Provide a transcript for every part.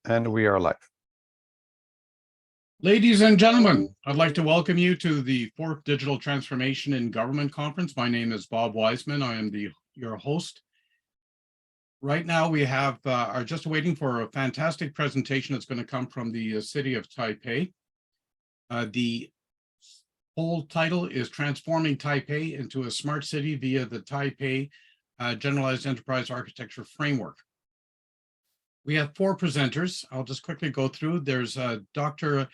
And we are live. Ladies and gentlemen, I'd like to welcome you to the 4th Digital Transformation in Government Conference. My name is Bob Wiseman. I am your host. Right now, we are just waiting for a fantastic presentation that's going to come from the city of Taipei. The whole title is Transforming Taipei into a Smart City via the Taipei Generalized Enterprise Architecture Framework. We have 4 presenters. I'll just quickly go through. There's Dr.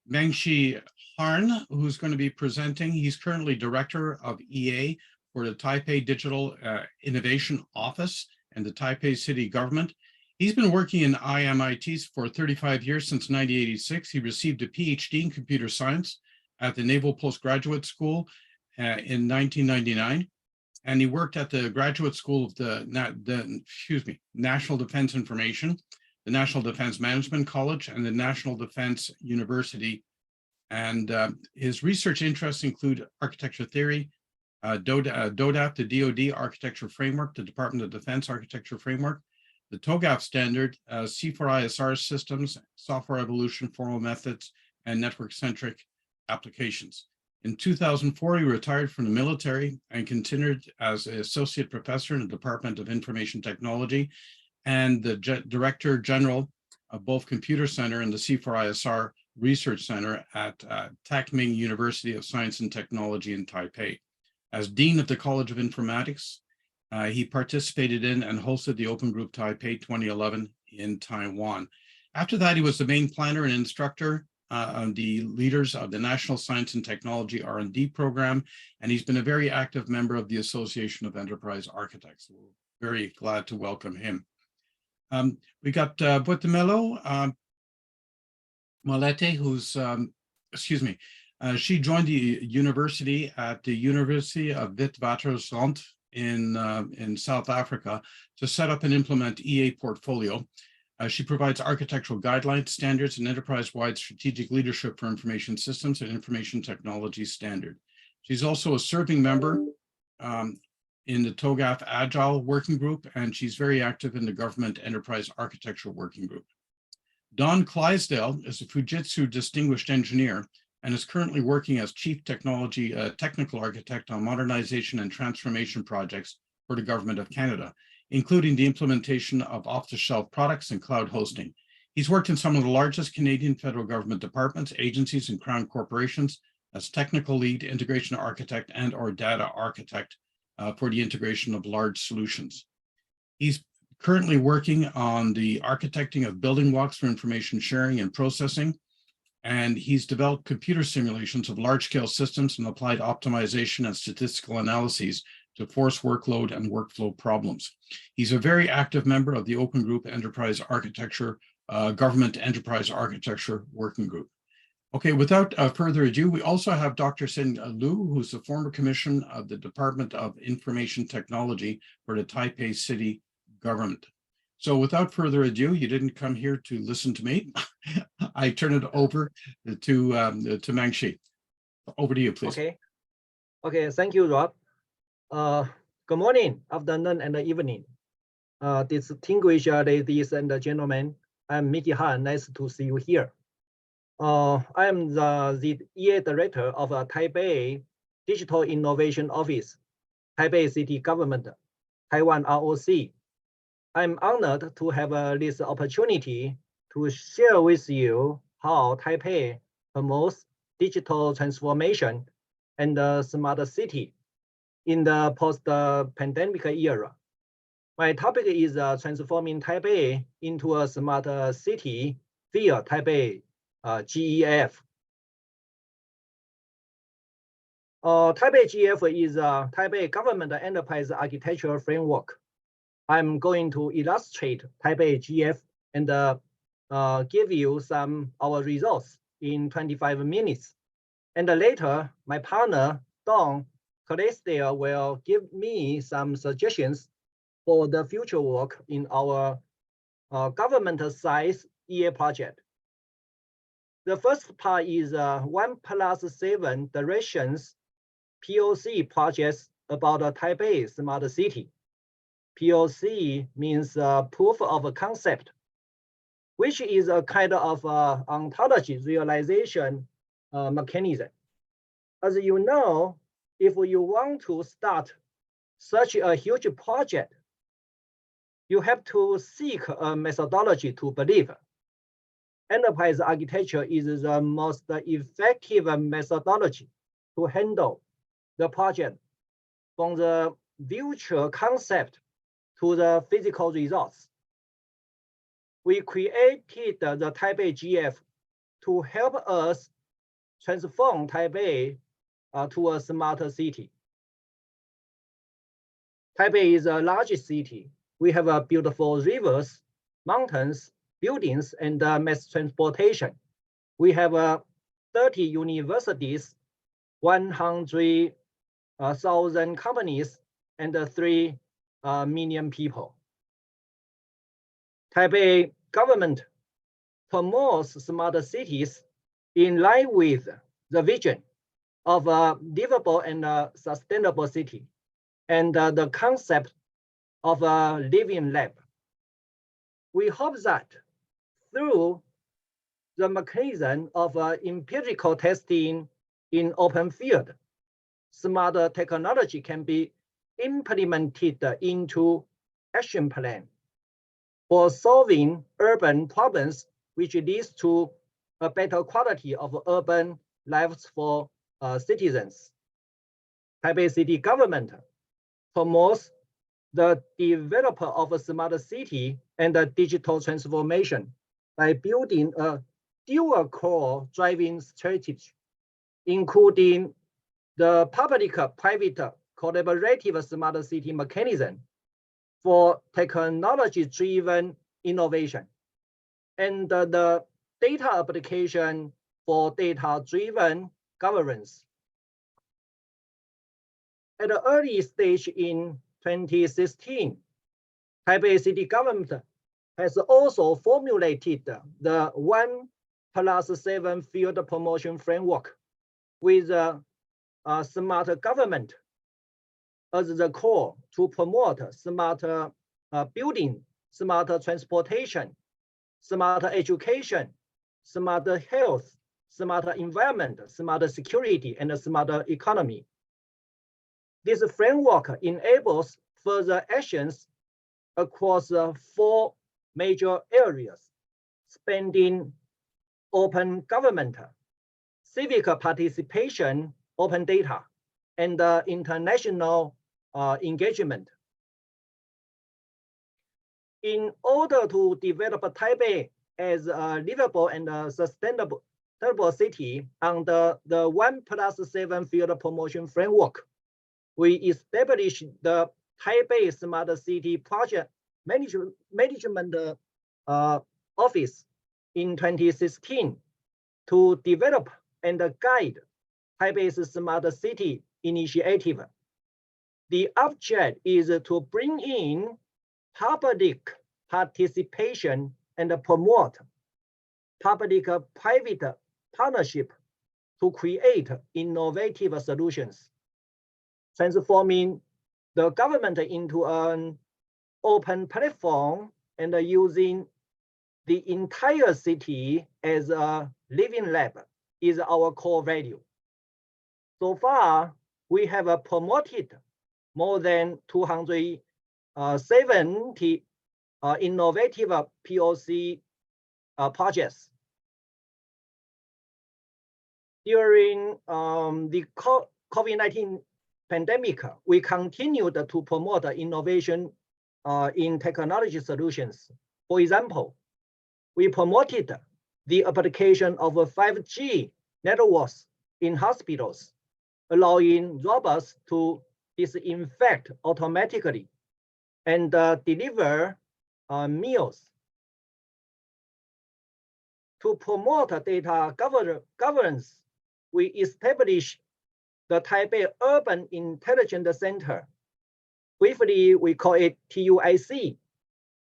Meng-Chyi Harn, who's going to be presenting. He's currently Director of EA for the Taipei Digital Innovation Office and the Taipei City Government. He's been working in IMITs for 35 years, since 1986. He received a PhD in computer science at the Naval Postgraduate School in 1999. And he worked at the Graduate School of the National Defense Information, the National Defense Management College, and the National Defense University. And his research interests include architecture theory, DoDAF, the DoD Architecture Framework, the Department of Defense Architecture Framework, the TOGAF standard, C4ISR systems, software evolution, formal methods, and network-centric applications. In 2004, he retired from the military and continued as an associate professor in the Department of Information Technology and the Director General of both Computer Center and the C4ISR Research Center at Takming University of Science and Technology in Taipei. As Dean of the College of Informatics, he participated in and hosted the Open Group Taipei 2011 in Taiwan. After that, he was the main planner and instructor on the leaders of the National Science and Technology R&D program, and he's been a very active member of the Association of Enterprise Architects. We're very glad to welcome him. We got Boitumelo Molete, who's, she joined the university at the University of Witwatersrand in South Africa to set up and implement EA portfolio. She provides architectural guidelines, standards, and enterprise-wide strategic leadership for information systems and information technology standard. She's also a serving member in the TOGAF Agile Working Group, and she's very active in the Government Enterprise Architecture Working Group. Don Clysdale is a Fujitsu Distinguished Engineer and is currently working as Chief Technical Architect on modernization and transformation projects for the Government of Canada, including the implementation of off-the-shelf products and cloud hosting. He's worked in some of the largest Canadian federal government departments, agencies, and crown corporations as technical lead, integration architect, and/or data architect for the integration of large solutions. He's currently working on the architecting of building blocks for information sharing and processing, and he's developed computer simulations of large-scale systems and applied optimization and statistical analyses to force workload and workflow problems. He's a very active member of the Open Group Enterprise Architecture, Government Enterprise Architecture Working Group. Okay, without further ado, we also have Dr. Hsin-Ke, who's the former commissioner of the Department of Information Technology for the Taipei City Government. So without further ado, you didn't come here to listen to me. I turn it over to Meng-Chyi. Over to you, please. Okay, thank you, Rob. Good morning, afternoon, and evening. Distinguished ladies and gentlemen, I'm Meng-Chyi Harn. Nice to see you here. I am the EA Director of Taipei Digital Innovation Office, Taipei City Government, Taiwan ROC. I'm honored to have this opportunity to share with you how Taipei promotes digital transformation and the smart city in the post-pandemic era. My topic is transforming Taipei into a smart city via Taipei GEAF. Taipei GEAF is a Taipei Government Enterprise Architecture Framework. I'm going to illustrate Taipei GEAF and give you some our results in 25 minutes. And later, my partner, Don Clysdale, will give me some suggestions for the future work in our government-size EA project. The first part is 1+7 directions POC projects about Taipei Smart City. POC means proof of concept. which is a kind of ontology realization mechanism. As you know, if you want to start such a huge project, you have to seek a methodology to believe. Enterprise architecture is the most effective methodology to handle the project from the virtual concept to the physical results. We created the Taipei GEAF to help us transform Taipei to a smarter city. Taipei is a large city. We have beautiful rivers, mountains, buildings, and mass transportation. We have 30 universities, 100,000 companies, and 3 million people. Taipei government promotes smarter cities in line with the vision of a livable and sustainable city and the concept of a living lab. We hope that through the mechanism of empirical testing in open field, smarter technology can be implemented into action plan for solving urban problems, which leads to a better quality of urban lives for citizens. Taipei City Government promotes the developer of a smarter city and a digital transformation by building a dual core driving strategy, including the public-private collaborative smarter city mechanism for technology-driven innovation, and the data application for data-driven governance. At an early stage in 2016, Taipei City Government has also formulated the 1+7 field promotion framework with a smarter government as the core to promote smarter building, smarter transportation, smarter education, smarter health, smarter environment, smarter security, and a smarter economy. This framework enables further actions across 4 major areas, spanning open government, civic participation, open data, and international engagement. In order to develop Taipei as a livable and sustainable city under the 1+7 field promotion framework, we established the Taipei Smart City Project Management Office in 2016 to develop and guide Taipei's Smart City initiative. The object is to bring in public participation and promote public-private partnership to create innovative solutions, transforming the government into an open platform and using the entire city as a living lab is our core value. So far, we have promoted more than 270 innovative POC projects. During the COVID-19 pandemic, we continued to promote innovation in technology solutions. For example, we promoted the application of 5G networks in hospitals, allowing robots to disinfect automatically and deliver meals. To promote data governance, we established the Taipei Urban Intelligence Center. Briefly, we call it TUIC.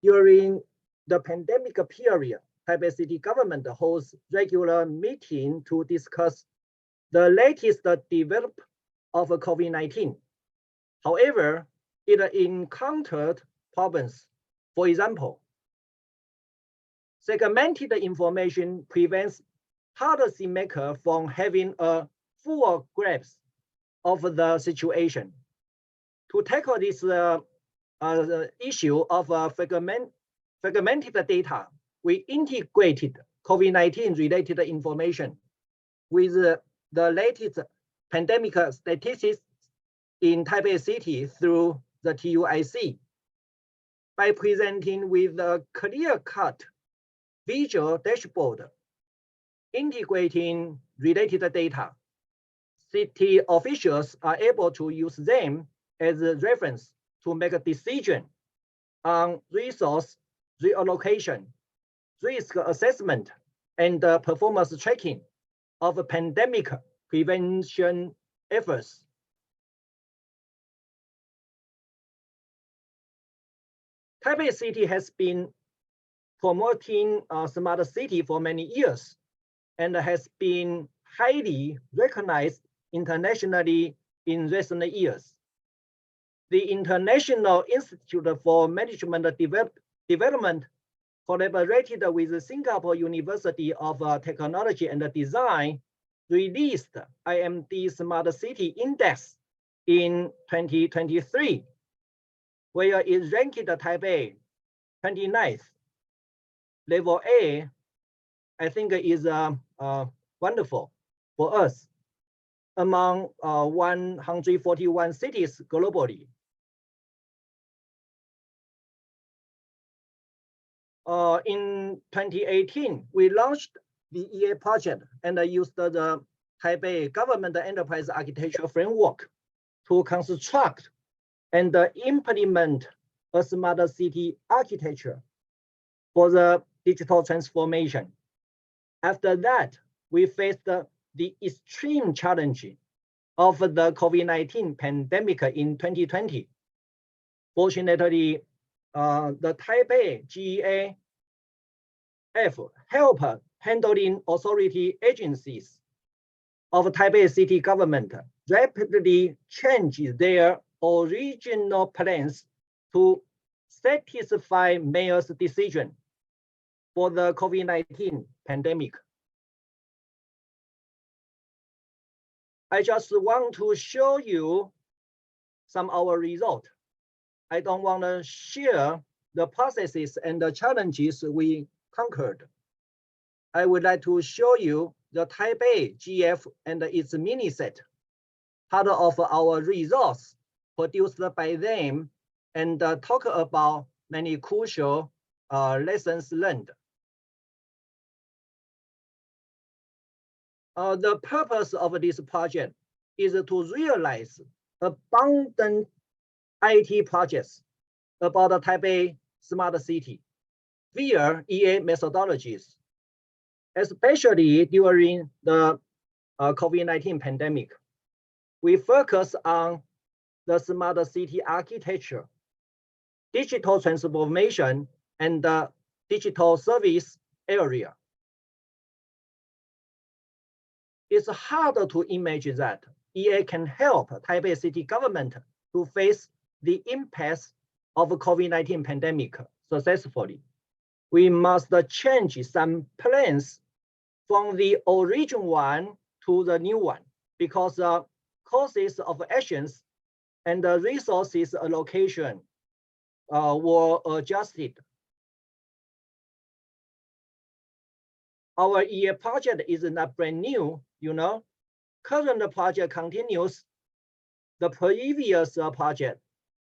During the pandemic period, Taipei City Government holds regular meetings to discuss the latest development of COVID-19. However, it encountered problems. For example, Segmented information prevents policymakers from having a full grasp of the situation. To tackle this issue of fragmented data, we integrated COVID-19 related information with the latest pandemic statistics in Taipei City through the TUIC by presenting with a clear-cut visual dashboard integrating related data. City officials are able to use them as a reference to make a decision on resource reallocation, risk assessment, and performance tracking of pandemic prevention efforts. Taipei City has been promoting a smart city for many years and has been highly recognized internationally in recent years. The International Institute for Management Development collaborated with Singapore University of Technology and Design, released IMD Smart City Index in 2023, where it ranked Taipei 29th. Level A, I think, is wonderful for us among 141 cities globally. In 2018, we launched the EA project and used the Taipei Government Enterprise Architecture Framework to construct and implement a smart city architecture for the digital transformation. After that, we faced the extreme challenge of the COVID-19 pandemic in 2020. Fortunately, the Taipei GEAF helped handling authority agencies of Taipei City Government rapidly change their original plans to satisfy mayor's decision for the COVID-19 pandemic. I just want to show you some of our results. I don't want to share the processes and the challenges we conquered. I would like to show you the Taipei GEAF and its mini set, part of our results produced by them, and talk about many crucial lessons learned. The purpose of this project is to realize abundant IT projects about the Taipei Smart City via EA methodologies, especially during the COVID-19 pandemic. We focus on the smart city architecture, digital transformation, and the digital service area. It's hard to imagine that EA can help Taipei City Government to face the impacts of COVID-19 pandemic successfully. We must change some plans from the original one to the new one because courses of actions and the resources allocation were adjusted. Our EA project is not brand new, you know. Current project continues the previous project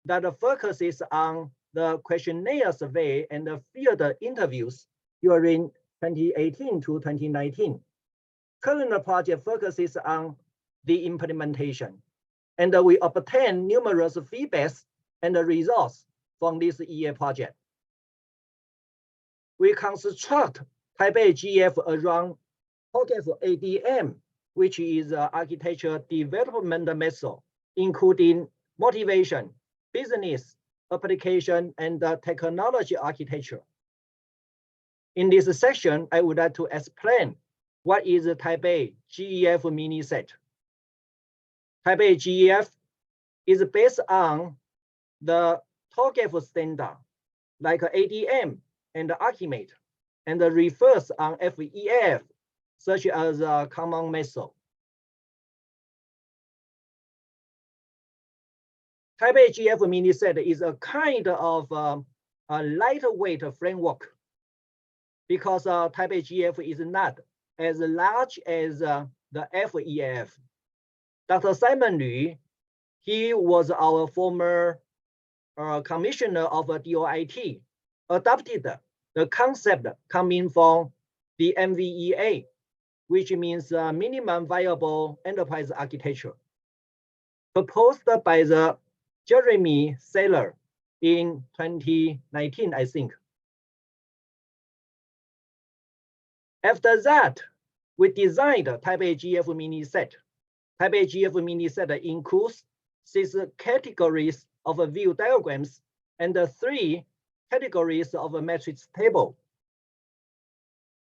that focuses on the questionnaire survey and the field interviews during 2018 to 2019. Current project focuses on the implementation, and we obtain numerous feedbacks and results from this EA project. We construct Taipei GEAF around TOGAF ADM, which is architecture development method, including motivation, business, application, and technology architecture. In this section, I would like to explain what is the Taipei GEAF mini set. Taipei GEAF is based on the TOGAF standard, like ADM and Archimate. and refers on FEAF, such as a common method. Taipei GEAF mini set is a kind of a lightweight framework because Taipei GEAF is not as large as the FEAF. Dr. Simon Liu, he was our former commissioner of DoIT, adopted the concept coming from the MVEA, which means minimum viable enterprise architecture, proposed by the Jeremy Saylor in 2019, I think. After that, we designed Taipei GEAF mini set. Taipei GEAF mini set includes 6 categories of view diagrams and 3 categories of a matrix table.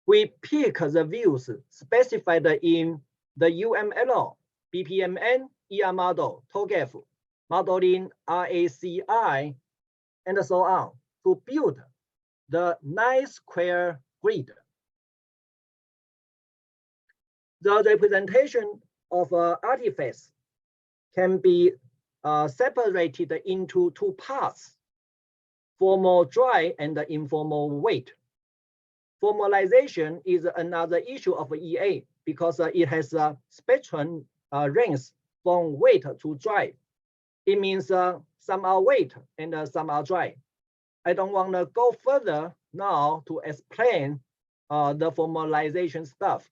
We pick the views specified in the UML, BPMN, ER model, TOGAF, modeling RACI, and so on to build the 9-square grid. The representation of artifacts can be separated into 2 parts, formal dry and informal weight. Formalization is another issue of EA because it has a spectrum range from wet to dry. It means some are wet and some are dry. I don't want to go further now to explain the formalization stuff.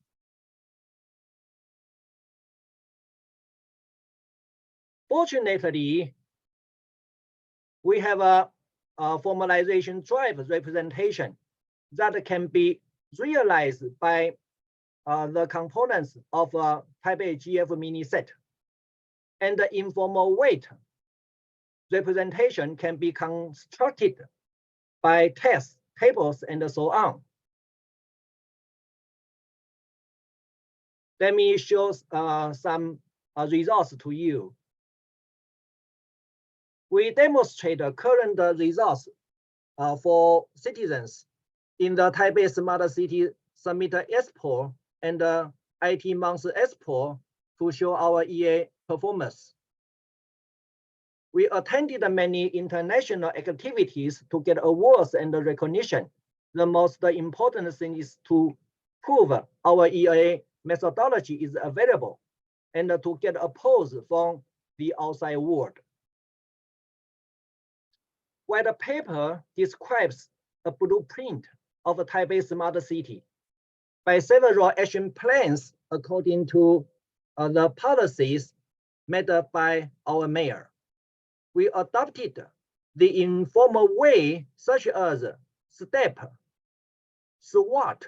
Fortunately, we have a formalization drive representation that can be realized by the components of Taipei GEAF mini set. And the informal weight representation can be constructed by tests, tables, and so on. Let me show some results to you. We demonstrate the current results for citizens in the Taipei Smart City Summit Expo and IT Month Expo to show our EA performance. We attended many international activities to get awards and recognition. The most important thing is to prove our EA methodology is available and to get applause from the outside world. While the paper describes a blueprint of a Taipei Smart City by several action plans according to the policies made by our mayor. We adopted the informal way such as STEP, SWOT,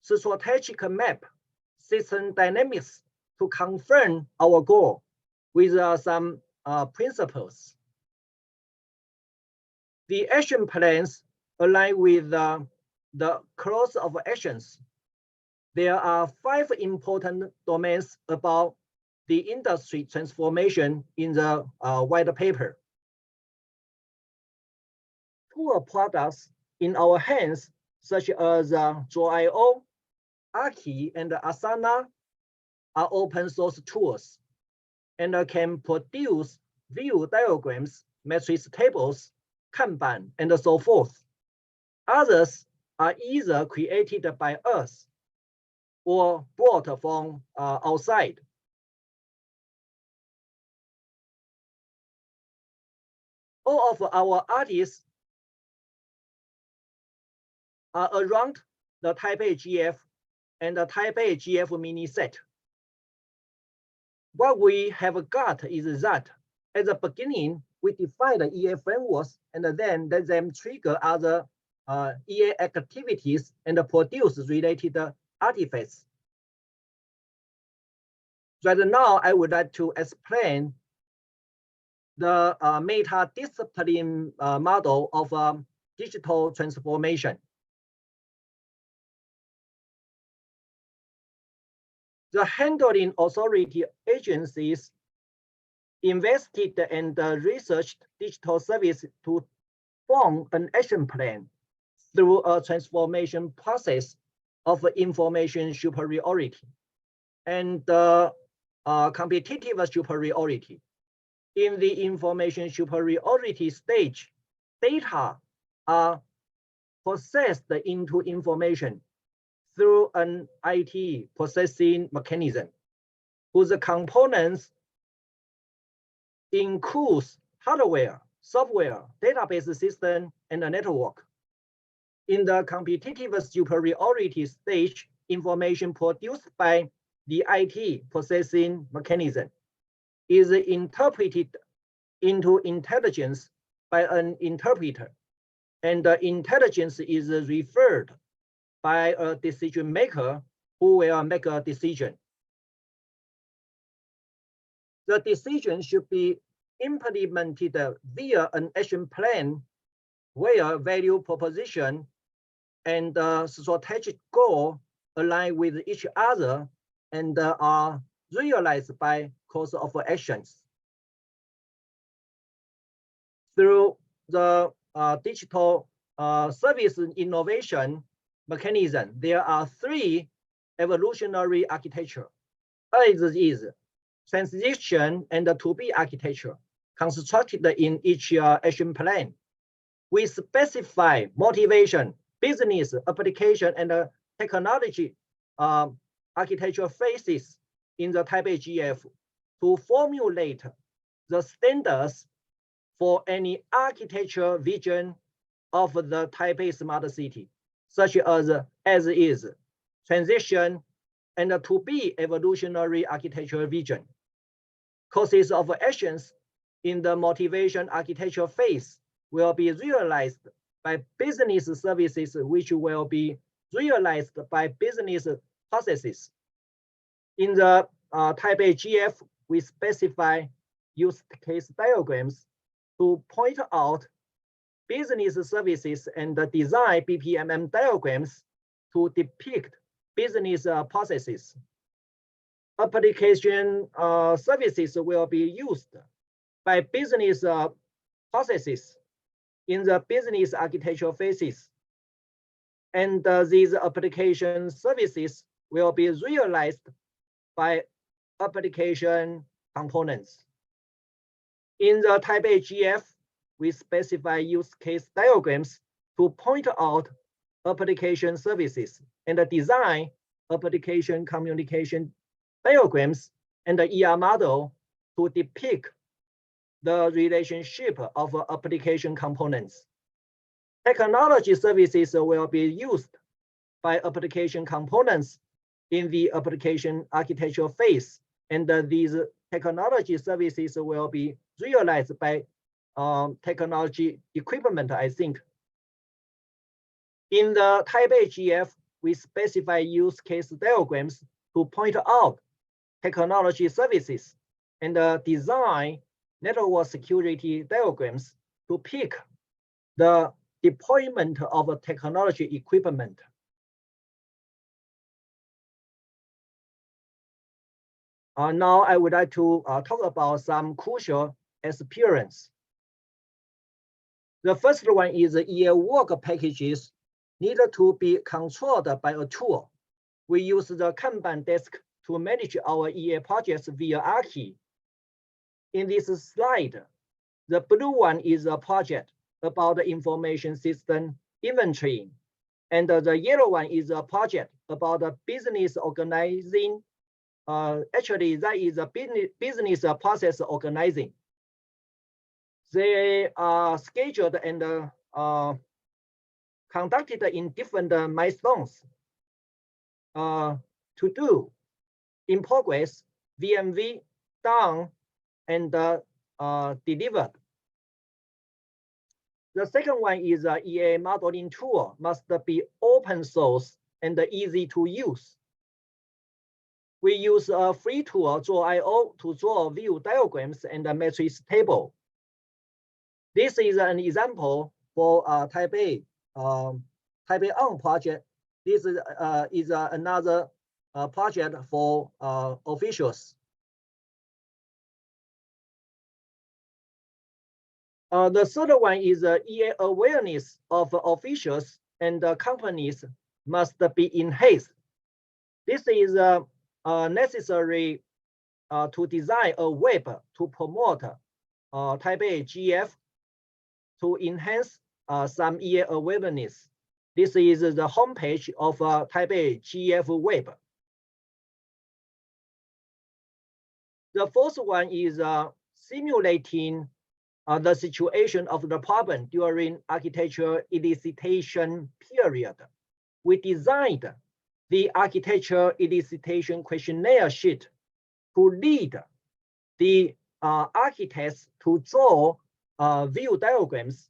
strategic map, system dynamics to confirm our goal with some principles. The action plans align with the clause of actions. There are 5 important domains about the industry transformation in the white paper. Tool products in our hands, such as Draw.io, Aki, and Asana, are open source tools and can produce view diagrams, matrix tables, Kanban, and so forth. Others are either created by us or brought from outside. All of our artists are around the Taipei GEAF and the Taipei GEAF mini set. What we have got is that at the beginning, we define the EA frameworks and then let them trigger other EA activities and produce related artifacts. Right now, I would like to explain the meta-discipline model of digital transformation. The handling authority agencies invested and researched digital service to form an action plan, through a transformation process of information superiority and competitive superiority. In the information superiority stage, data are processed into information through an IT processing mechanism whose components includes hardware, software, database system, and a network. In the competitive superiority stage, information produced by the IT processing mechanism is interpreted into intelligence by an interpreter, and the intelligence is referred by a decision maker who will make a decision. The decision should be implemented via an action plan where value proposition and strategic goal align with each other and are realized by course of actions. Through the digital service innovation mechanism, there are three evolutionary architecture. Is transition and to-be architecture constructed in each action plan. We specify motivation, business, application, and technology architecture phases in the Taipei GEAF to formulate the standards for any architecture vision of the Taipei smart city, such as is, transition, and to-be evolutionary architecture vision. Courses of actions in the motivation architecture phase will be realized by business services, which will be realized by business processes. In the Taipei GEAF, we specify use case diagrams to point out business services and design BPMN diagrams to depict business processes. Application services will be used by business processes in the business architecture phases. And these application services will be realized by application components. In the Taipei GEAF, we specify use case diagrams to point out application services and design application communication diagrams and the ER model to depict the relationship of application components. Technology services will be used by application components in the application architecture phase, and these technology services will be realized by technology equipment, I think. In the Taipei GEAF, we specify use case diagrams to point out technology services and design network security diagrams to pick the deployment of technology equipment. Now I would like to talk about some crucial experience. The first one is EA work packages needed to be controlled by a tool. We use the Kanban desk to manage our EA projects via Archi. In this slide, the blue one is a project about the information system inventory, and the yellow one is a project about the business organizing. Actually, that is a business process organizing. They are scheduled and conducted in different milestones. To do, in progress, VMV, done, and delivered. The second one is a EA modeling tool must be open source and easy to use. We use a free tool, Draw.io, to draw view diagrams and a matrix table. This is an example for Taipei On project. This is another project for officials. The third one is EA awareness of officials and companies must be enhanced. This is necessary to design a web to promote Taipei GEAF to enhance some EA awareness. This is the homepage of Taipei GEAF web. The first one is simulating the situation of the problem during architecture elicitation period. We designed the architecture elicitation questionnaire sheet to lead the architects to draw view diagrams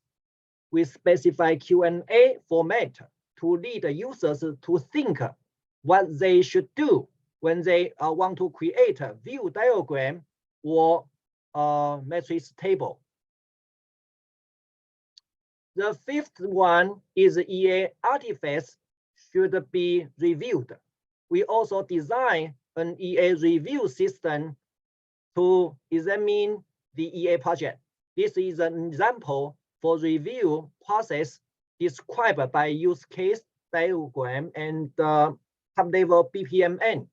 with specified Q&A format to lead the users to think what they should do when they want to create a view diagram or matrix table. The fifth one is EA artifacts should be reviewed. We also design an EA review system to examine the EA project. This is an example for review process described by use case diagram and top-level BPMN.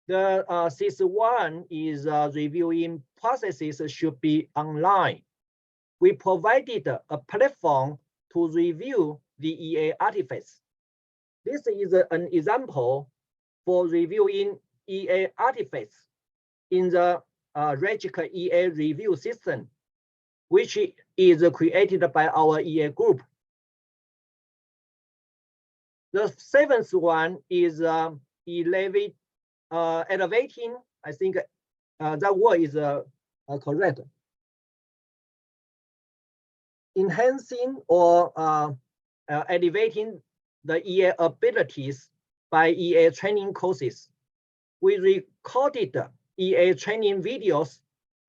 The sixth one is reviewing processes should be online. We provided a platform to review the EA artifacts. This is an example for reviewing EA artifacts in the Regic EA review system, which is created by our EA group. The seventh one is elevating, I think that word is correct. Enhancing or elevating the EA abilities by EA training courses. We recorded EA training videos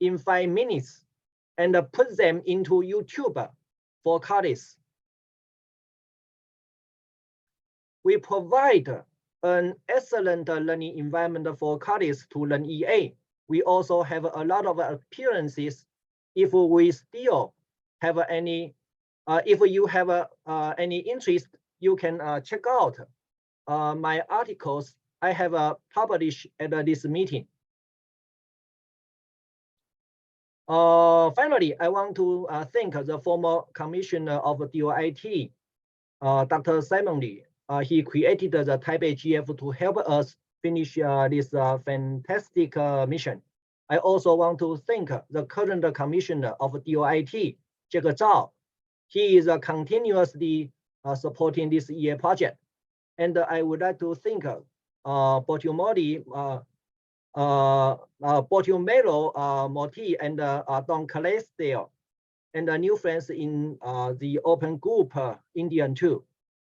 in 5 minutes and put them into YouTube for colleagues. We provide an excellent learning environment for colleagues to learn EA. We also have a lot of appearances. If we still have any, if you have any interest, you can check out my articles I have published at this meeting. Finally, I want to thank the former commissioner of DoIT, Dr. Simon Lee. He created the Taipei GEAF to help us finish this fantastic mission. I also want to thank the current commissioner of DoIT, Jack Zhao. He is continuously supporting this EA project. And I would like to thank Boitumelo, Molete, and Don Clysdale, and the new friends in the open group, Indian too.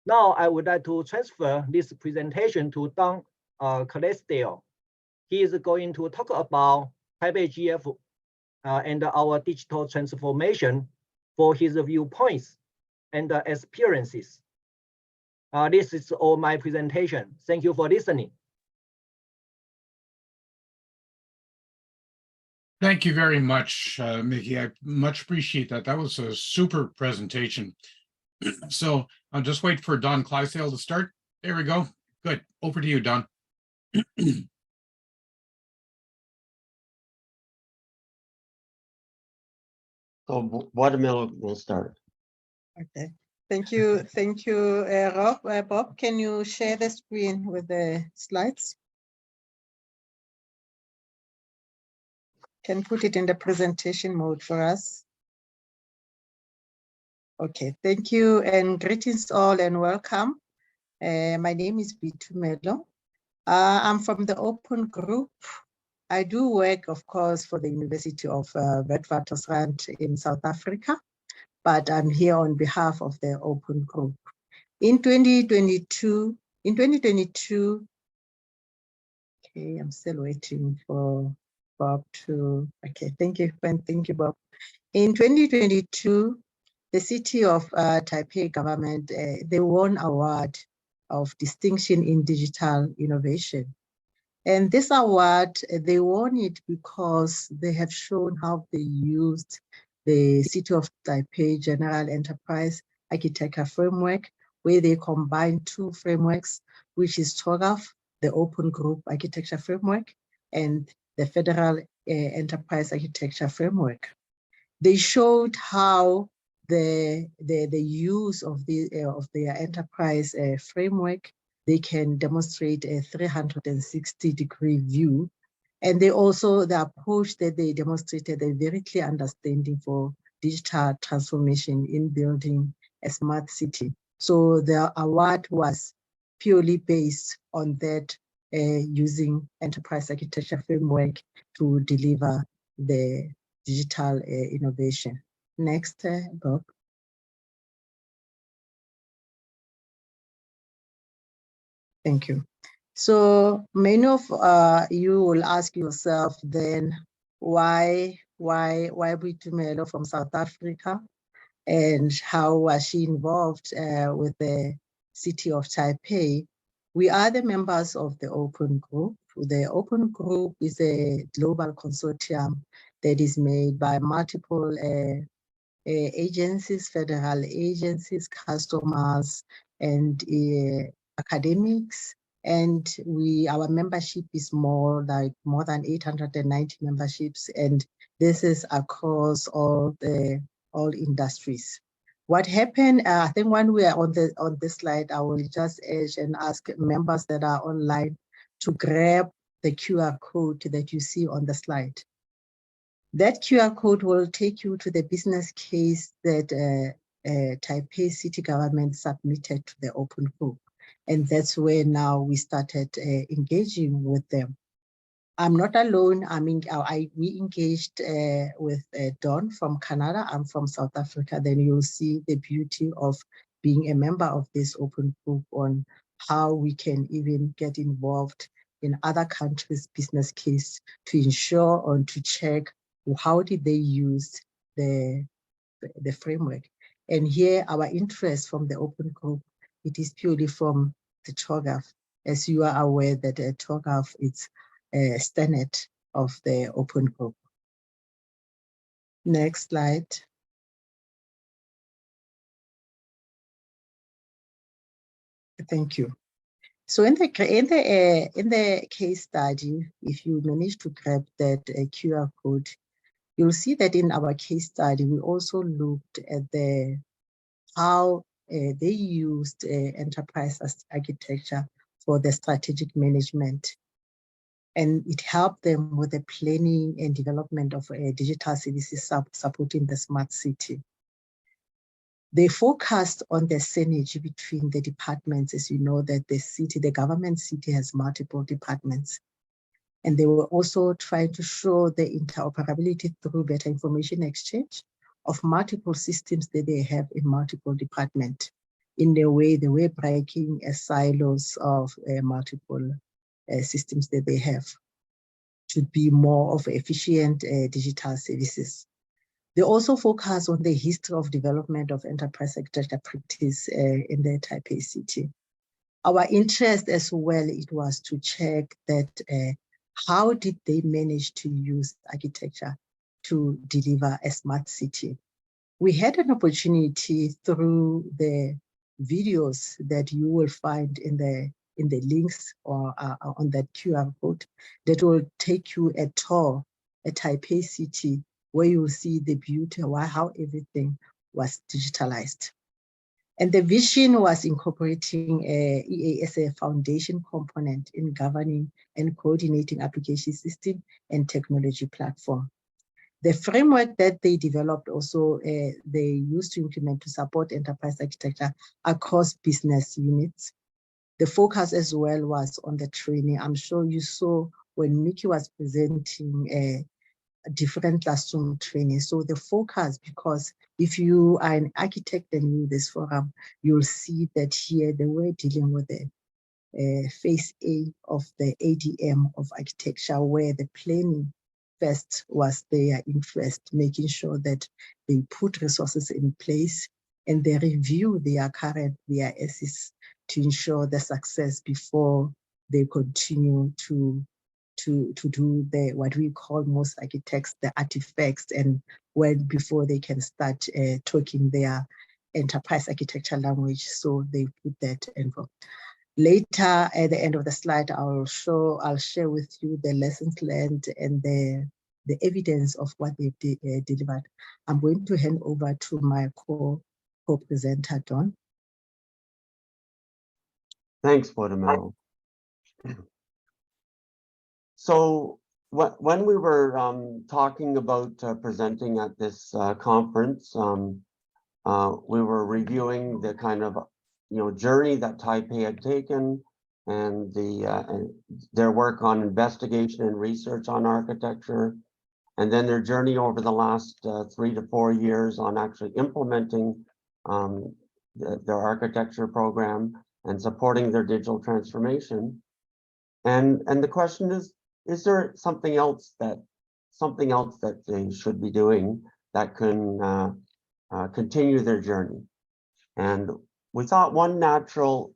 Now I would like to transfer this presentation to Don Clysdale. He is going to talk about Taipei GEAF and our digital transformation for his viewpoints and experiences. This is all my presentation. Thank you for listening. Thank you very much, Mickey. I much appreciate that. That was a super presentation. So I'll just wait for Don Clysdale to start. There we go. Good. Over to you, Don. So Boitumelo will start. Okay. Thank you, Rob. Bob, can you share the screen with the slides? Can put it in the presentation mode for us. Okay, thank you and greetings all and welcome. My name is Boitumelo. I'm from the Open Group. I do work, of course, for the University of Witwatersrand in South Africa, but I'm here on behalf of the Open Group. In 2022, okay, I'm still waiting for Bob to, okay, thank you, Bob. In 2022, the city of Taipei government, they won award of distinction in digital innovation. And this award, they won it because they have shown how they used the City of Taipei General Enterprise Architecture Framework, where they combine two frameworks, which is TOGAF, the Open Group Architecture Framework, and the Federal Enterprise Architecture Framework. They showed how the use of their enterprise framework, they can demonstrate a 360-degree view. And they also, the approach that they demonstrated a very clear understanding for digital transformation in building a smart city. So the award was purely based on that, using enterprise architecture framework to deliver the digital innovation. Next, Bob. Thank you. So many of you will ask yourself then, why Boitumelo from South Africa, and how was she involved with the city of Taipei? We are the members of the Open Group. The Open Group is a global consortium that is made by multiple agencies, federal agencies, customers, and academics. And our membership is more than 890 memberships, and this is across all industries. What happened? I think when we are on this slide, I will just urge and ask members that are online to grab the QR code that you see on the slide. That QR code will take you to the business case that Taipei City Government submitted to the Open Group. And that's where now we started engaging with them. I'm not alone. I mean, we engaged with Don from Canada. I'm from South Africa. Then you'll see the beauty of being a member of this Open Group on how we can even get involved in other countries' business case to ensure or to check how did they use the framework. And here our interest from the Open Group, it is purely from the TOGAF. As you are aware that TOGAF is a standard of the Open Group. Next slide. Thank you. So in the case study, if you manage to grab that QR code, you'll see that in our case study, we also looked at how they used enterprise architecture for the strategic management. And it helped them with the planning and development of digital services supporting the smart city. They focused on the synergy between the departments. As you know, that the government city has multiple departments. And they were also trying to show the interoperability through better information exchange of multiple systems that they have in multiple departments. In the way they were breaking silos of multiple systems that they have to be more of efficient digital services. They also focus on the history of development of enterprise architecture practice in the Taipei city. Our interest as well, it was to check that how did they manage to use architecture to deliver a smart city. We had an opportunity through the videos that you will find in the links or on that QR code that will take you a tour at Taipei City, where you will see the beauty of how everything was digitalized. And the vision was incorporating EA as a foundation component in governing and coordinating application system and technology platform. The framework that they developed also, they used to implement to support enterprise architecture across business units. The focus as well was on the training. I'm sure you saw when Meng-Chyi was presenting different classroom training. So the focus, because if you are an architect and you this forum, you'll see that here they were dealing with the phase A of the ADM of architecture, where the planning first was their interest, making sure that they put resources in place and they review their current VISs to ensure the success before they continue to to do what we call most architects the artifacts, and when before they can start talking their enterprise architecture language. So they put that envelope. Later, at the end of the slide, I'll share with you the lessons learned and the evidence of what they've delivered. I'm going to hand over to my co-presenter, Don. Thanks, Boitumelo. So when we were talking about presenting at this conference, we were reviewing the kind of journey that Taipei had taken, and their work on investigation and research on architecture, and then their journey over the last 3 to 4 years on actually implementing their architecture program and supporting their digital transformation. And the question is there something else that they should be doing that can continue their journey? And we thought one natural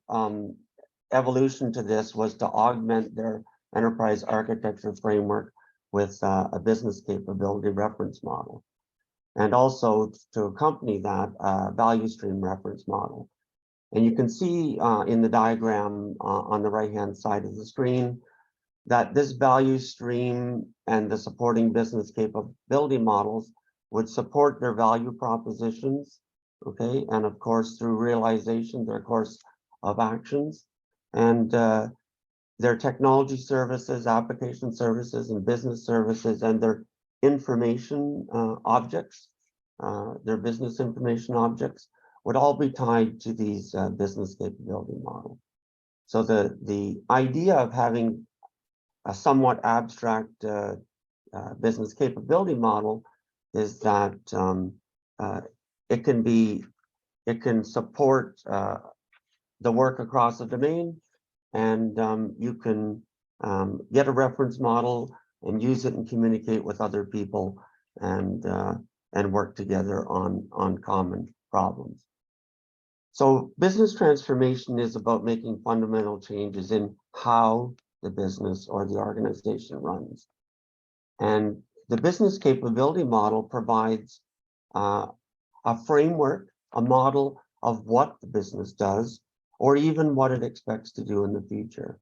evolution to this was to augment their enterprise architecture framework with a business capability reference model, and also to accompany that value stream reference model. And you can see in the diagram on the right-hand side of the screen that this value stream and the supporting business capability models would support their value propositions, okay, and of course through realization, their course of actions, and their technology services, application services, and business services, and their information objects, their business information objects, would all be tied to these business capability models. So the idea of having a somewhat abstract business capability model is that it can support the work across the domain, and you can get a reference model and use it and communicate with other people and work together on common problems. So business transformation is about making fundamental changes in how the business or the organization runs. And the business capability model provides a framework, a model of what the business does, or even what it expects to do in the future.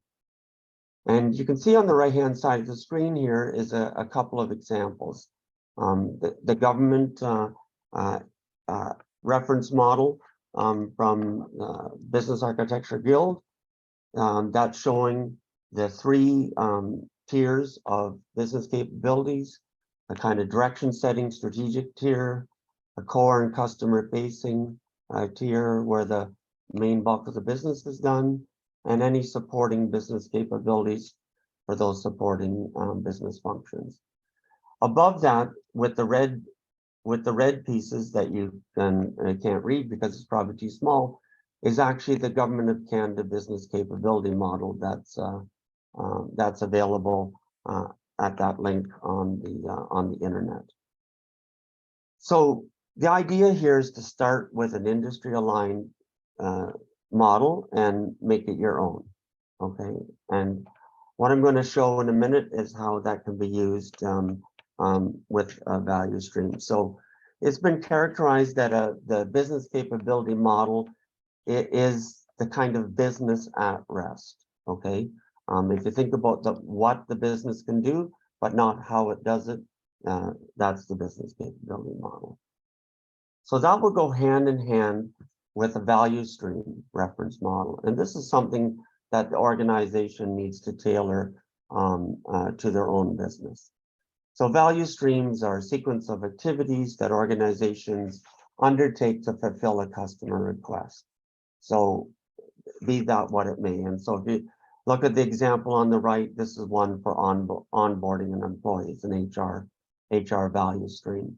And you can see on the right-hand side of the screen here is a couple of examples. The government reference model from Business Architecture Guild, that's showing the 3 tiers of business capabilities: a kind of direction setting strategic tier, a core and customer facing tier where the main bulk of the business is done, and any supporting business capabilities for those supporting business functions. Above that, with the red pieces that you can't read because it's probably too small, is actually the Government of Canada business capability model that's available at that link on the internet. So the idea here is to start with an industry-aligned model and make it your own, okay? And what I'm going to show in a minute is how that can be used with a value stream. So it's been characterized that the business capability model is the kind of business at rest, okay? If you think about what the business can do, but not how it does it, that's the business capability model. So that will go hand in hand with a value stream reference model. And this is something that the organization needs to tailor to their own business. So value streams are a sequence of activities that organizations undertake to fulfill a customer request. So be that what it may. And so if you look at the example on the right, this is one for onboarding an employee. It's an HR value stream.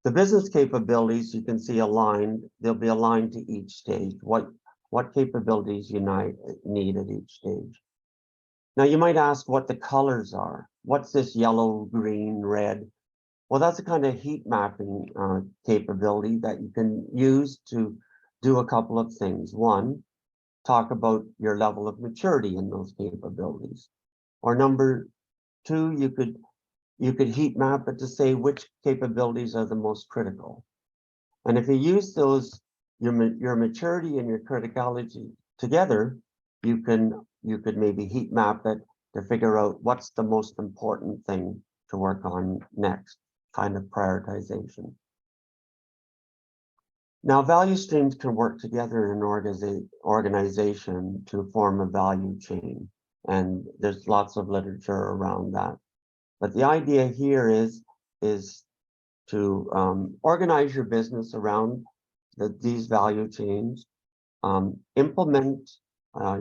The business capabilities you can see aligned, they'll be aligned to each stage. What capabilities you need at each stage. Now you might ask what the colors are. What's this yellow, green, red? Well, that's a kind of heat mapping capability that you can use to do a couple of things. One, talk about your level of maturity in those capabilities. Or number Two, you could heat map it to say which capabilities are the most critical. And if you use those, your maturity and your criticality together, you could maybe heat map it to figure out what's the most important thing to work on next, kind of prioritization. Now, value streams can work together in an organization to form a value chain. And there's lots of literature around that. But the idea here is to organize your business around these value chains, implement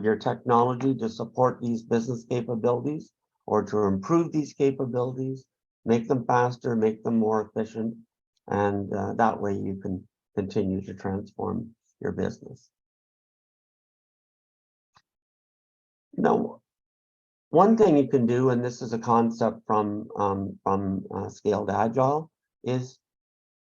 your technology to support these business capabilities or to improve these capabilities, make them faster, make them more efficient, and that way you can continue to transform your business. Now, one thing you can do, and this is a concept from Scaled Agile, is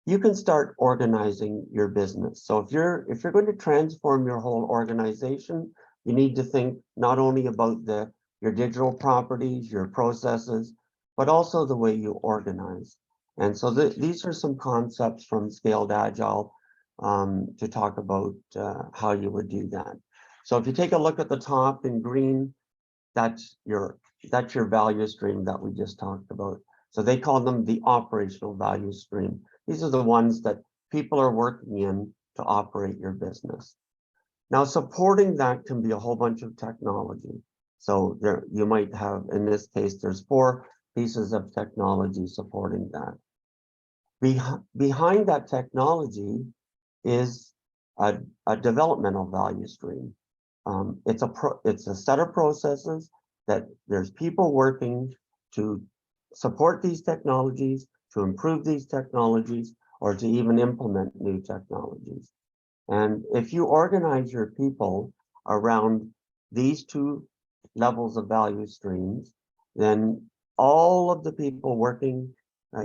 you can start organizing your business. So if you're going to transform your whole organization, you need to think not only about your digital properties, your processes, but also the way you organize. And so these are some concepts from Scaled Agile to talk about how you would do that. So if you take a look at the top in green, that's your value stream that we just talked about. So they call them the operational value stream. These are the ones that people are working in to operate your business. Now, supporting that can be a whole bunch of technology. So there, you might have, in this case, there's 4 pieces of technology supporting that. Behind that technology is a developmental value stream. It's a set of processes that there's people working to support these technologies, to improve these technologies, or to even implement new technologies. And if you organize your people around these 2 levels of value streams, then all of the people working,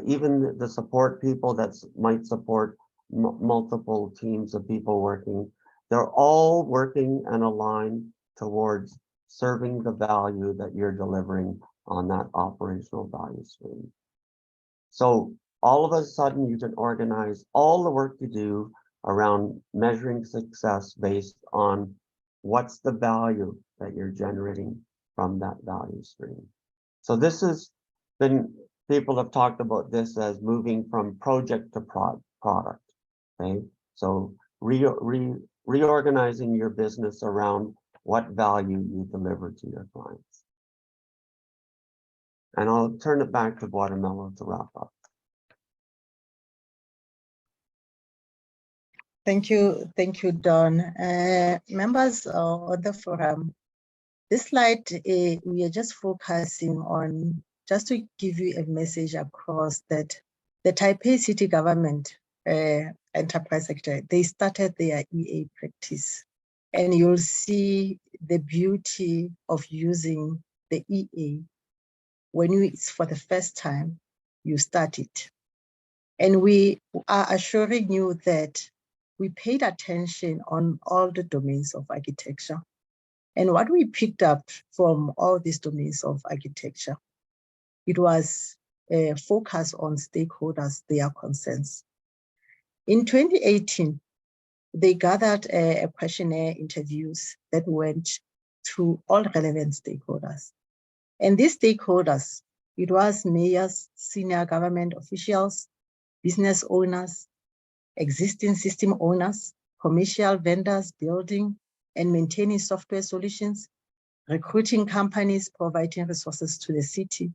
even the support people that might support multiple teams of people working, they're all working and aligned towards serving the value that you're delivering on that operational value stream. So all of a sudden you can organize all the work you do around measuring success based on what's the value that you're generating from that value stream. So this has been, people have talked about this as moving from project to product, okay? So reorganizing your business around what value you deliver to your clients. And I'll turn it back to Boitumelo to wrap up. Thank you, Don. Members of the forum, this slide, we are just focusing on, just to give you a message across that the Taipei City Government enterprise sector, they started their EA practice. And you'll see the beauty of using the EA when it's for the first time you start it. And we are assuring you that we paid attention on all the domains of architecture. And what we picked up from all these domains of architecture, it was a focus on stakeholders, their concerns. In 2018, they gathered a questionnaire interviews that went through all relevant stakeholders. And these stakeholders, it was mayors, senior government officials, business owners, existing system owners, commercial vendors building and maintaining software solutions, recruiting companies providing resources to the city,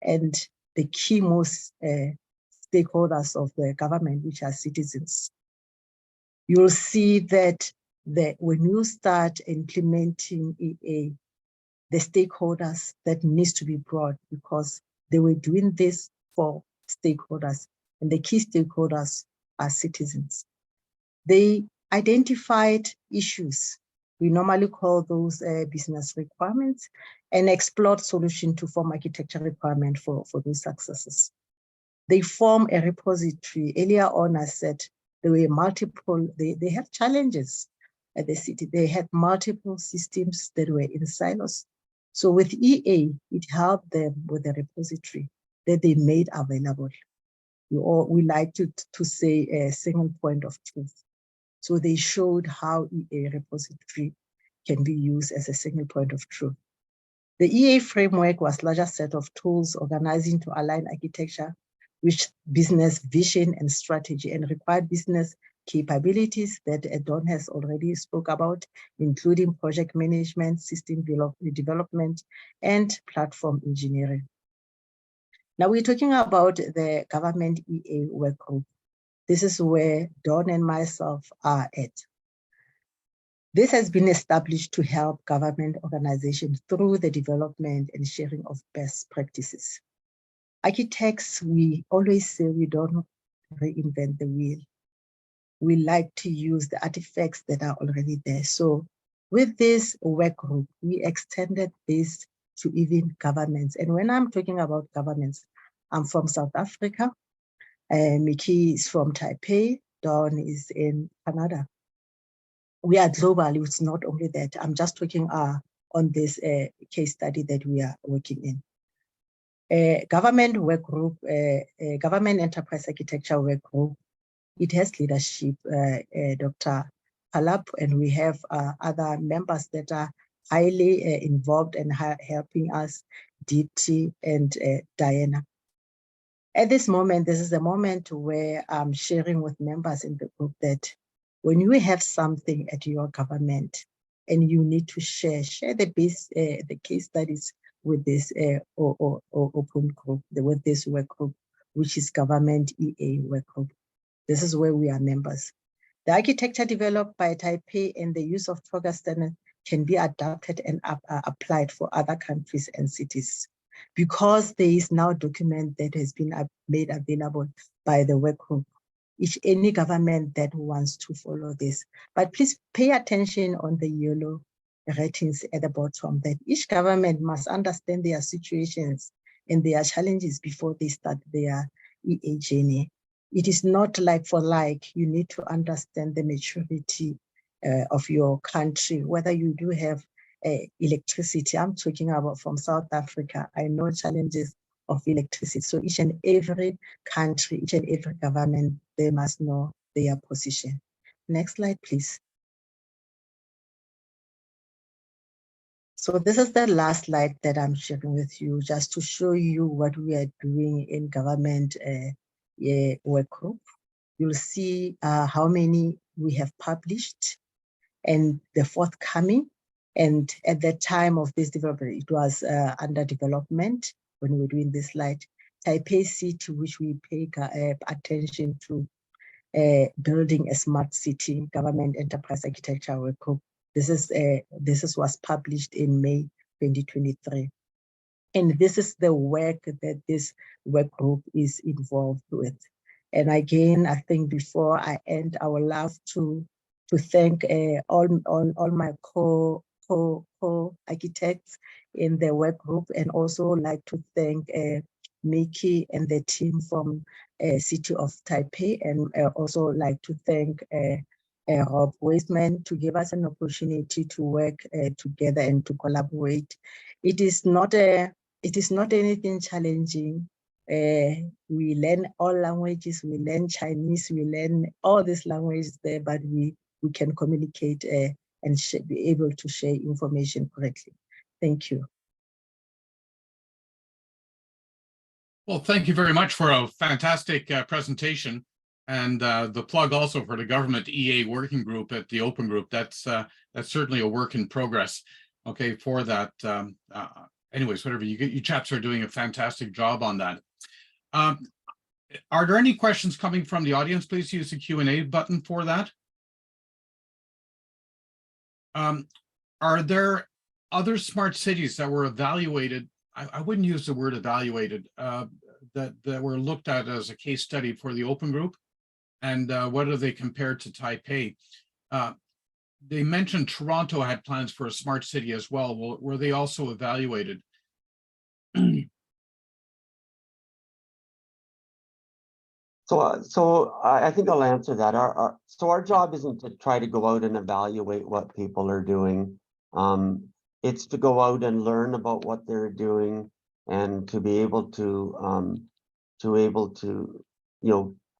and the key most stakeholders of the government, which are citizens. You'll see that when you start implementing EA, the stakeholders that needs to be brought, because they were doing this for stakeholders, and the key stakeholders are citizens. They identified issues. We normally call those business requirements, and explored solution to form architecture requirement for those successes. They form a repository. Earlier on, I said there were multiple, they have challenges at the city. They had multiple systems that were in silos. So with EA, it helped them with the repository that they made available. We like to say a single point of truth. So they showed how EA repository can be used as a single point of truth. The EA framework was a larger set of tools organizing to align architecture with business vision and strategy and required business capabilities that Don has already spoke about, including project management, system development, and platform engineering. Now we're talking about the government EA work group. This is where Don and myself are at. This has been established to help government organizations through the development and sharing of best practices. Architects, we always say we don't reinvent the wheel. We like to use the artifacts that are already there. So with this work group, we extended this to even governments. And when I'm talking about governments, I'm from South Africa. Meng-Chyi is from Taipei. Don is in Canada. We are global. It's not only that. I'm just talking on this case study that we are working in. Government work group, government enterprise architecture work group. It has leadership, Dr. Palap, and we have other members that are highly involved and helping us, Diti and Diana. At this moment, this is a moment where I'm sharing with members in the group that when you have something at your government and you need to share the case studies with this open group, with this work group, which is government EA work group. This is where we are members. The architecture developed by Taipei and the use of TOGA standard can be adapted and applied for other countries and cities, because there is now a document that has been made available by the work group. Any government that wants to follow this, but please pay attention on the yellow ratings at the bottom, that each government must understand their situations and their challenges before they start their EA journey. It is not like for like. You need to understand the maturity of your country, whether you do have electricity. I'm talking about from South Africa. I know challenges of electricity. So each and every country, each and every government, they must know their position. Next slide, please. So this is the last slide that I'm sharing with you, just to show you what we are doing in government work group. You'll see how many we have published and the forthcoming. And at the time of this development, it was under development when we were doing this slide. Taipei City, which we pay attention to, building a smart city, government enterprise architecture work group. This was published in May 2023. And this is the work that this work group is involved with. And again, I think before I end, I would love to thank all my co-architects in the work group, and also like to thank Meng-Chyi and the team from City of Taipei, and also like to thank Rob Weisman to give us an opportunity to work together and to collaborate. It is not anything challenging. We learn all languages, we learn Chinese, we learn all these languages there, but we can communicate and be able to share information correctly. Thank you. Well, thank you very much for a fantastic presentation, and the plug also for the government EA working group at the Open Group. That's certainly a work in progress. Okay, for that. Anyways, whatever, you chaps are doing a fantastic job on that. Are there any questions coming from the audience? Please use the Q&A button for that. Are there other smart cities that were evaluated? I wouldn't use the word evaluated, that were looked at as a case study for the Open Group, and what are they compared to Taipei? They mentioned Toronto had plans for a smart city as well. Were they also evaluated? So I think I'll answer that. Our job isn't to try to go out and evaluate what people are doing. it's to go out and learn about what they're doing and to be able to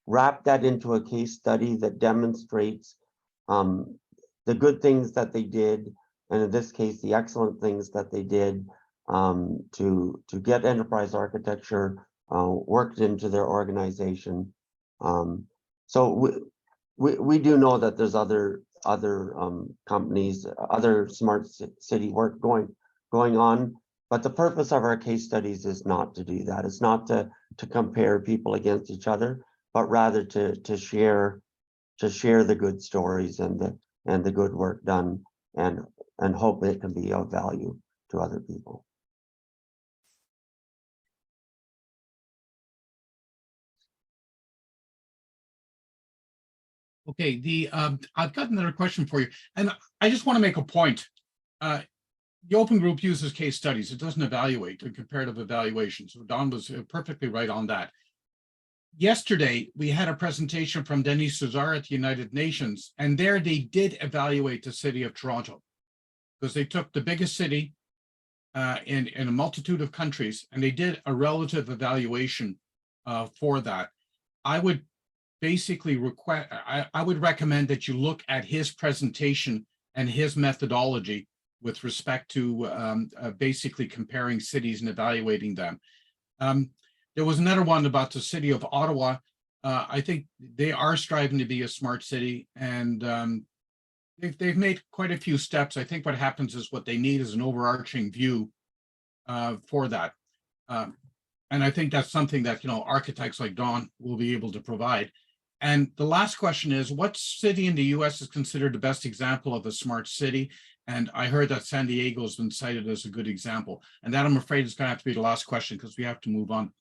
wrap that into a case study that demonstrates the good things that they did, and in this case, the excellent things that they did to get enterprise architecture worked into their organization. So we do know that there's other companies, other smart city work going on, but the purpose of our case studies is not to do that. It's not to compare people against each other, but rather to share the good stories and the good work done, and hope it can be of value to other people. Okay, I've got another question for you, and I just want to make a point. The open group uses case studies. It doesn't evaluate, a comparative evaluation. So Don was perfectly right on that. Yesterday, we had a presentation from Denis Suzar at the United Nations, and there they did evaluate the city of Toronto, because they took the biggest city in a multitude of countries, and they did a relative evaluation for that. I would basically I would recommend that you look at his presentation and his methodology with respect to basically comparing cities and evaluating them. There was another one about the city of Ottawa. I think they are striving to be a smart city, and they've made quite a few steps. I think what happens is what they need is an overarching view for that. And I think that's something that, architects like Don will be able to provide. And the last question is, what city in the US is considered the best example of a smart city? And I heard that San Diego has been cited as a good example. And that, I'm afraid, is going to have to be the last question, because we have to move on.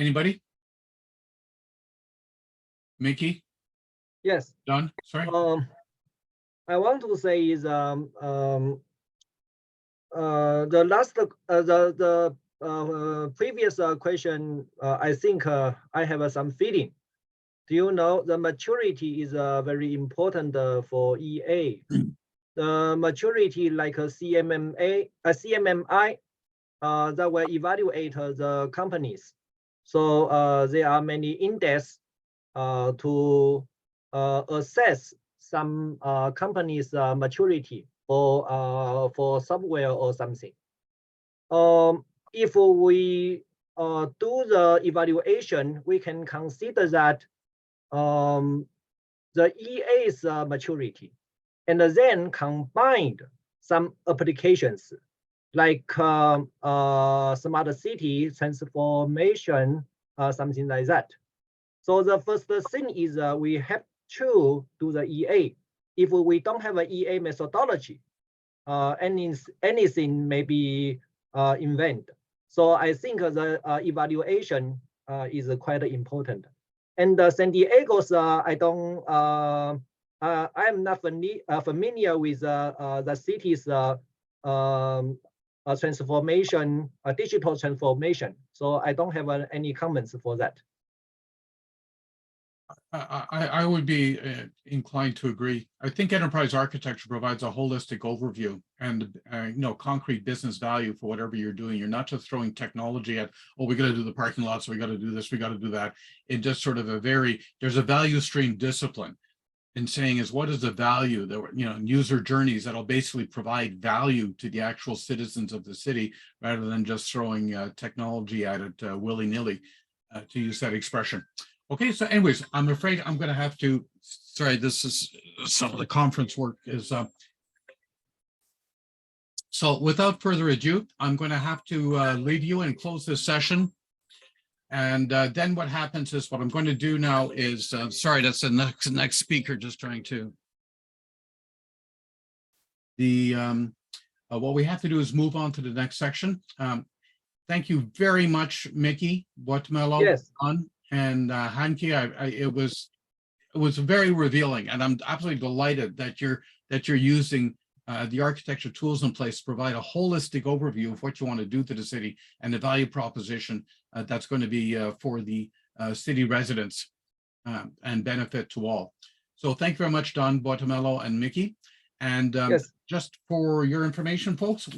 Anybody? Meng-Chyi? Yes. Don? Sorry. I want to say is the last previous question. I think I have some feeling. Do you know the maturity is very important for EA? The maturity like a CMMI that will evaluate the companies. So there are many index to assess some companies' maturity for software or something. If we do the evaluation, we can consider that the EA's maturity, and then combined some applications like smart city transformation, something like that. So the first thing is we have to do the EA. If we don't have an EA methodology, anything may be invented. So I think the evaluation is quite important. And San Diego's, I am not familiar with the city's transformation, digital transformation. So I don't have any comments for that. I would be inclined to agree. I think enterprise architecture provides a holistic overview and concrete business value for whatever you're doing. You're not just throwing technology at, oh, we got to do the parking lot, so we got to do this, we got to do that. It just sort of there's a value stream discipline in saying is what is the value that user journeys that'll basically provide value to the actual citizens of the city, rather than just throwing technology at it willy-nilly, to use that expression. Okay, so anyways, I'm afraid I'm going to have to, sorry, this is some of the conference work is, so without further ado, I'm going to have to leave you and close this session. And then what happens is, what I'm going to do now is, sorry, that's the next speaker just trying to, what we have to do is move on to the next section. Thank you very much, Meng-Chyi, Boitumelo, yes, and Hsin-Ke. It was very revealing, and I'm absolutely delighted that you're using the architecture tools in place to provide a holistic overview of what you want to do to the city and the value proposition that's going to be for the city residents and benefit to all. So thank you very much, Don, Boitumelo, and Mickey. And Yes. just for your information, folks,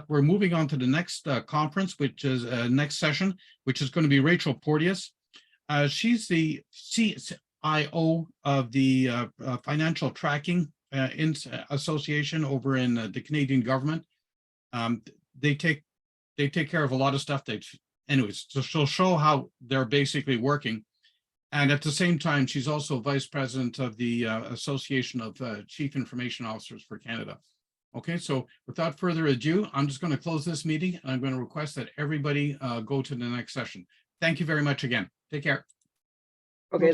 we're moving on to the next conference, which is next session, which is going to be Rachel Porteous. She's the CIO of the Financial Tracking Association over in the Canadian government. They take care of a lot of stuff. Anyways, so she'll show how they're basically working. And at the same time, she's also vice president of the Association of Chief Information Officers for Canada. Okay, so without further ado, I'm just going to close this meeting, and I'm going to request that everybody go to the next session. Thank you very much again. Take care. Okay.